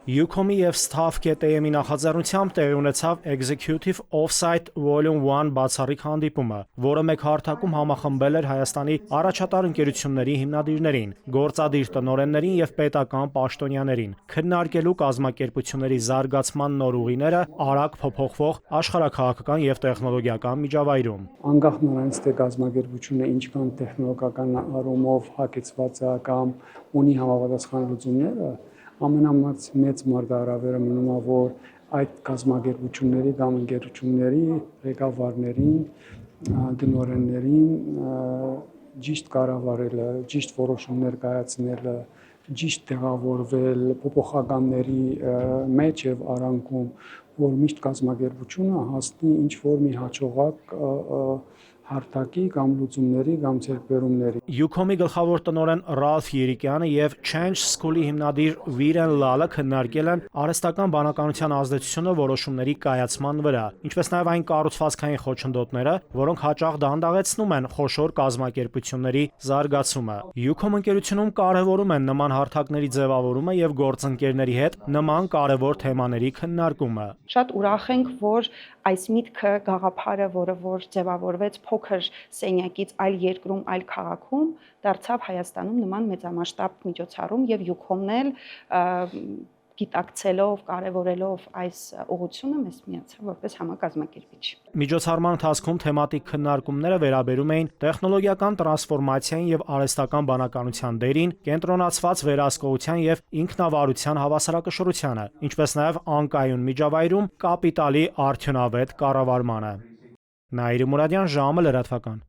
UCOM-ի և Staff KTM-ի նախաձեռնությամբ տեղի ունեցավ Executive Offsite Volume 1 բացառիկ հանդիպումը, որը մեկ հարթակում համախմբել էր Հայաստանի առաջատար ընկերությունների հիմնադիրներին, գործադիր տնօրեններին և պետական պաշտոնյաներին, քննարկելու կազմակերպությունների զարգացման նոր ուղիները արագ փոփոխվող աշխարհաքաղաքական և տեխնոլոգիական միջավայրում։ Անկախ նրանից, թե կազմակերպությունը ինչքան տեխնոլոգիական առումով հագեցված է կամ ունի համապատասխան լուծումները, ամենամեծ մարտահրավերը մնում է, որ այդ կազմակերպությունների կամ ընկերությունների ղեկավարներին, տնօրեններին ճիշտ կառավարելը, ճիշտ որոշումներ կայացնելը, ճիշտ տեղավորվել փոփոխականների մեջ եւ արանքում, որ միշտ կազմակերպությունը հասնի ինչ-որ մի հաջողակ հարթակի կամ լուծումների կամ ձեռքբերումների։ UCOM-ի գլխավոր տնօրեն Ռալֆ Երիկյանը եւ Change School-ի հիմնադիր Վիրեն Լալը քննարկել են արհեստական բանականության ազդեցությունը որոշումների կայացման վրա, ինչպես նաեւ այն կառուցվածքային խոչընդոտները, որոնք հաճախ դանդաղեցնում են խոշոր կազմակերպությունների զարգացումը։ UCOM ընկերությունում կարևորում են նման հարթակների ձևավորումը եւ գործընկերների հետ նման կարևոր թեմաների քննարկումը։ Շատ ուրախ ենք, որ այս միտքը գաղափարը, որը որ ձևավորվեց փոքր սենյակից այլ երկրում, այլ քաղաքում, դարձավ Հայաստանում նման մեծամասշտաբ միջոցառում եւ UCOM-ն էլ գիտակցելով, կարևորելով այս ուղղությունը մեզ միացավ որպես համակազմակերպիչ։ Միջոցառման ընթացքում թեմատիկ քննարկումները վերաբերում էին տեխնոլոգիական տրանսֆորմացիային եւ արհեստական բանականության դերին, կենտրոնացված վերահսկողության եւ ինքնավարության հավասարակշռությանը, ինչպես նաեւ անկայուն միջավայրում կապիտալի արդյունավետ կառավարմանը։ Նաիրի Մուրադյան, ժամը լրատվական։